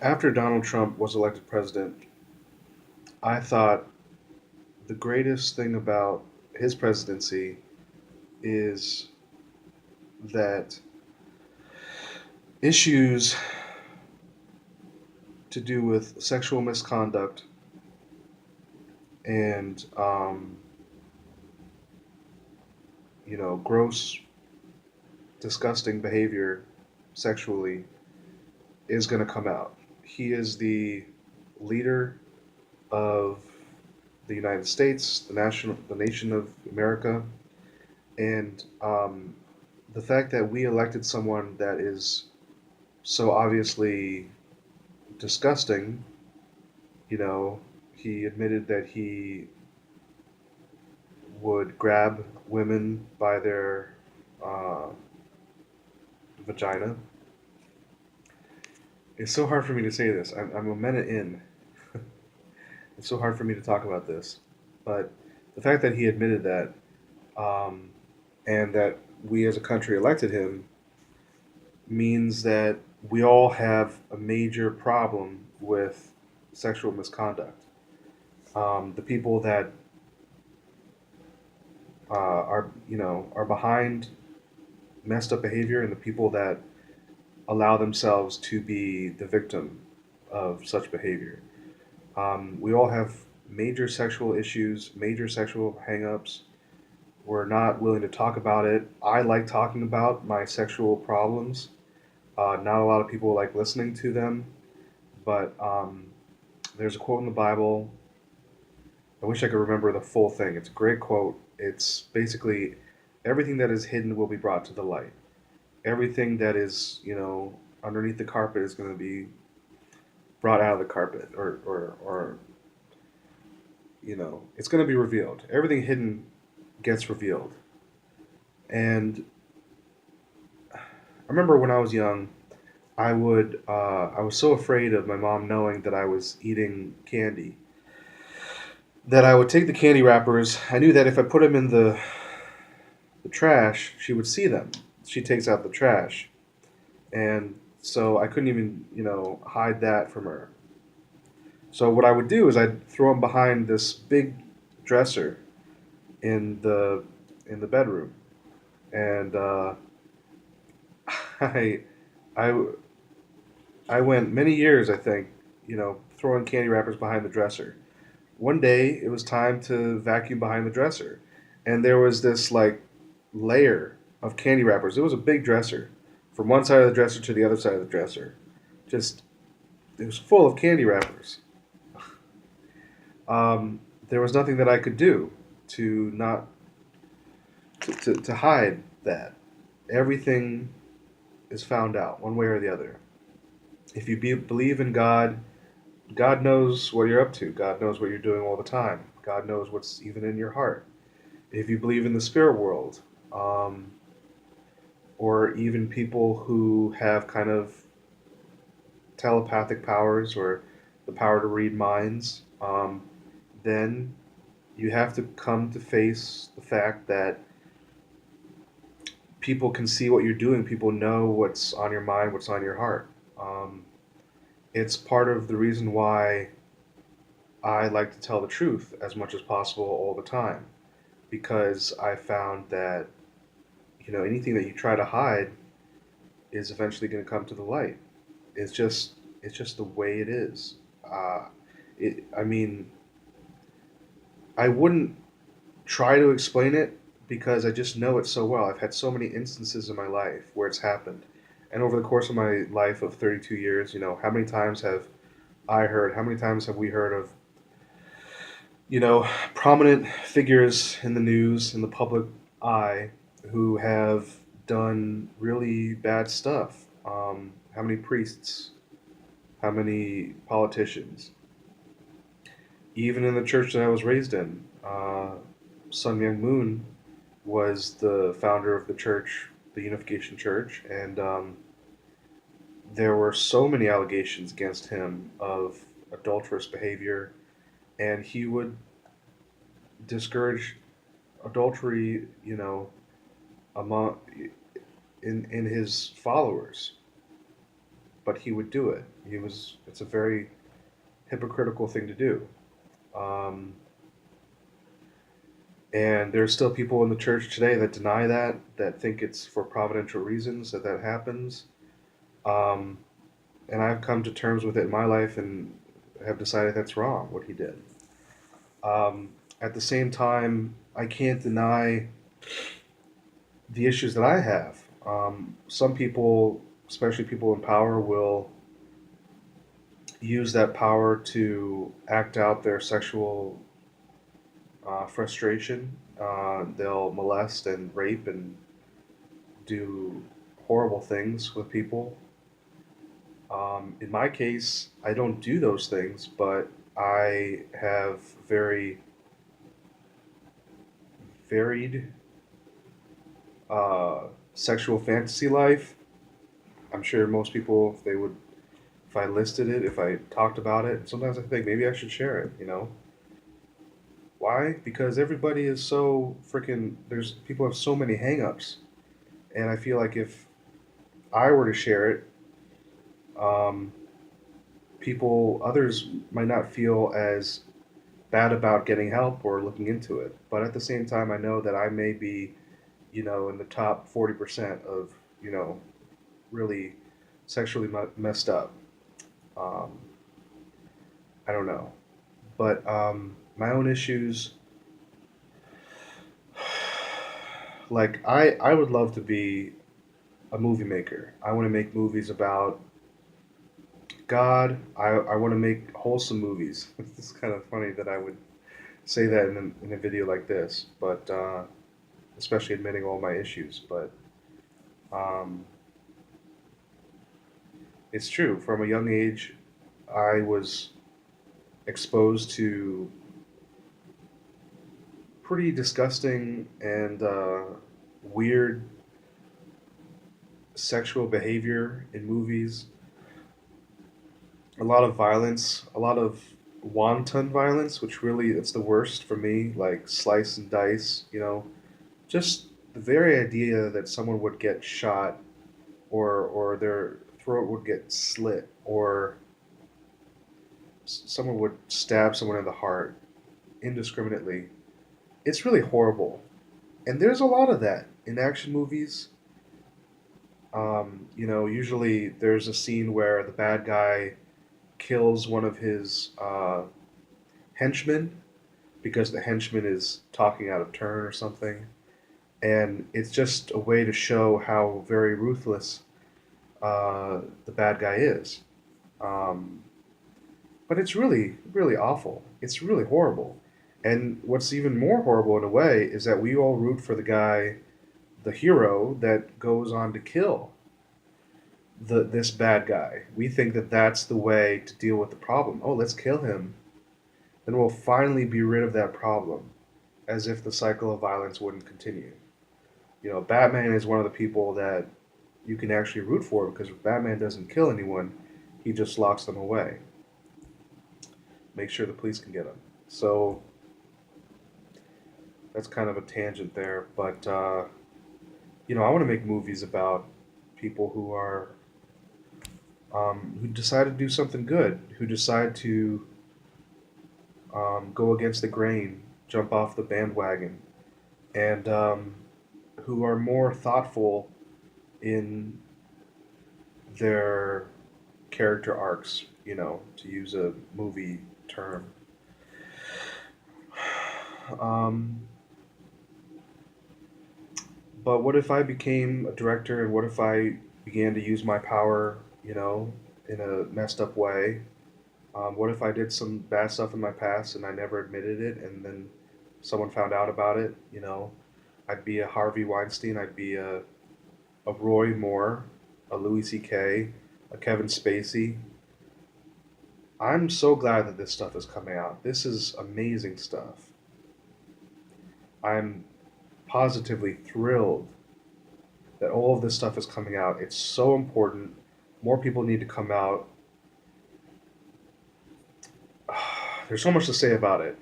After Donald Trump was elected president, I thought the greatest thing about his presidency is that issues to do with sexual misconduct and gross, disgusting behavior sexually is going to come out. He is the leader of the United States, the nation of America, and the fact that we elected someone that is so obviously disgusting. You know, he admitted that he would grab women by their uh, vagina. It's so hard for me to say this. I'm a minute in. It's so hard for me to talk about this. But the fact that he admitted that, um, and that we as a country elected him, means that we all have a major problem with sexual misconduct. The people that are behind messed up behavior, and the people that allow themselves to be the victim of such behavior. We all have major sexual issues, major sexual hangups. We're not willing to talk about it. I like talking about my sexual problems. Not a lot of people like listening to them, but there's a quote in the Bible. I wish I could remember the full thing. It's a great quote. It's basically everything that is hidden will be brought to the light. Everything that is, underneath the carpet is going to be brought out of the carpet, or it's going to be revealed. Everything hidden gets revealed. And I remember when I was young, I was so afraid of my mom knowing that I was eating candy that I would take the candy wrappers. I knew that if I put them in the trash, she would see them. She takes out the trash, and so I couldn't even hide that from her. So what I would do is I'd throw them behind this big dresser in the bedroom, and I I I went many years, I think, throwing candy wrappers behind the dresser. One day it was time to vacuum behind the dresser, and there was this like layer of candy wrappers. It was a big dresser, from one side of the dresser to the other side of the dresser. Just it was full of candy wrappers. There was nothing that I could do to not to hide that. Everything is found out one way or the other. If you believe in God, God knows what you're up to. God knows what you're doing all the time. God knows what's even in your heart. If you believe in the spirit world, um, or even people who have kind of telepathic powers or the power to read minds, then you have to come to face the fact that people can see what you're doing. People know what's on your mind, what's on your heart. Um, it's part of the reason why I like to tell the truth as much as possible all the time, because I found that anything that you try to hide is eventually going to come to the light. It's just the way it is. Uh, I mean, I wouldn't try to explain it because I just know it so well. I've had so many instances in my life where it's happened. And over the course of my life of 32 years, how many times have how many times have we heard of, prominent figures in the news, in the public eye, who have done really bad stuff? How many priests? How many politicians? Even in the church that I was raised in, Sun Myung Moon was the founder of the church, the Unification Church, and there were so many allegations against him of adulterous behavior, and he would discourage adultery, among in his followers. but he would do it. It's a very hypocritical thing to do. Um, and there's still people in the church today that deny that, that think it's for providential reasons that that happens. Um, and I've come to terms with it in my life and have decided that's wrong what he did. At the same time, I can't deny the issues that I have. Some people, especially people in power, will use that power to act out their sexual frustration. They'll molest and rape and do horrible things with people. In my case, I don't do those things, but I have very varied uh, sexual fantasy life. I'm sure most people, if they would, if I listed it, if I talked about it, sometimes I think maybe I should share it. Why? Because everybody is so freaking. There's people have so many hangups, and I feel like if I were to share it, um, others might not feel as bad about getting help or looking into it. But at the same time, I know that I may be, in the top 40% of, you know, really sexually messed up. Um, I don't know. But my own issues, like I would love to be a movie maker. I want to make movies about God. I want to make wholesome movies. It's kind of funny that I would say that in a video like this, but especially admitting all my issues. But um, it's true. From a young age, I was exposed to pretty disgusting and weird sexual behavior in movies. A lot of violence, a lot of wanton violence, which really it's the worst for me. Like slice and dice, just the very idea that someone would get shot or their throat would get slit or someone would stab someone in the heart indiscriminately. It's really horrible. And there's a lot of that in action movies. Usually there's a scene where the bad guy kills one of his henchmen because the henchman is talking out of turn or something. And it's just a way to show how very ruthless the bad guy is. Um, but it's really, really awful. It's really horrible. And what's even more horrible in a way is that we all root for the guy, the hero, that goes on to kill this bad guy. We think that that's the way to deal with the problem. Oh, let's kill him. Then we'll finally be rid of that problem, as if the cycle of violence wouldn't continue. Batman is one of the people that you can actually root for because if Batman doesn't kill anyone, he just locks them away. Make sure the police can get him. So that's kind of a tangent there, but I want to make movies about people who decide to do something good, who decide to go against the grain, jump off the bandwagon, and who are more thoughtful in their character arcs, to use a movie term. Um, but what if I became a director and what if I began to use my power, in a messed up way? What if I did some bad stuff in my past and I never admitted it and then someone found out about it? I'd be a Harvey Weinstein, I'd be a Roy Moore, a Louis C.K., a Kevin Spacey. I'm so glad that this stuff is coming out. This is amazing stuff. I'm positively thrilled that all of this stuff is coming out. It's so important. More people need to come out. There's so much to say about it.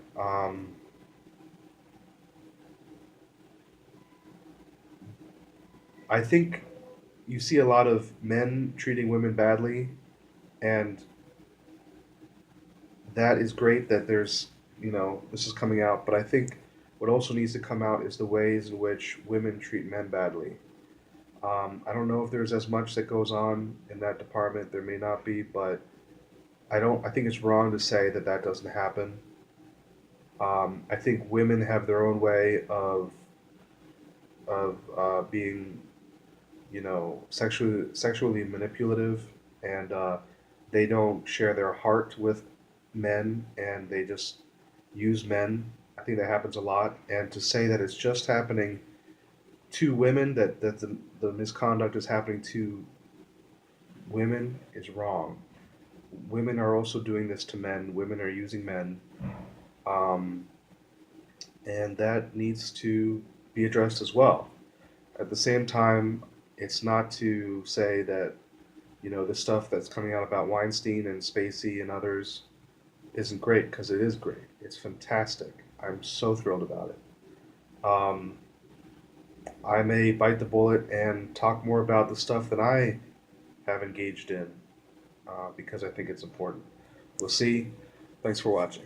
I think you see a lot of men treating women badly And that is great that there's, this is coming out, but I think what also needs to come out is the ways in which women treat men badly. I don't know if there's as much that goes on in that department. There may not be, but I think it's wrong to say that that doesn't happen. I think women have their own way of being, sexually manipulative, and they don't share their heart with men, and they just use men. I think that happens a lot, and to say that it's just happening to women, that the misconduct is happening to women, is wrong. Women are also doing this to men. Women are using men, um, and that needs to be addressed as well. At the same time, it's not to say that the stuff that's coming out about Weinstein and Spacey and others isn't great, because it is great. It's fantastic. I'm so thrilled about it. I may bite the bullet and talk more about the stuff that I have engaged in, because I think it's important. We'll see. Thanks for watching.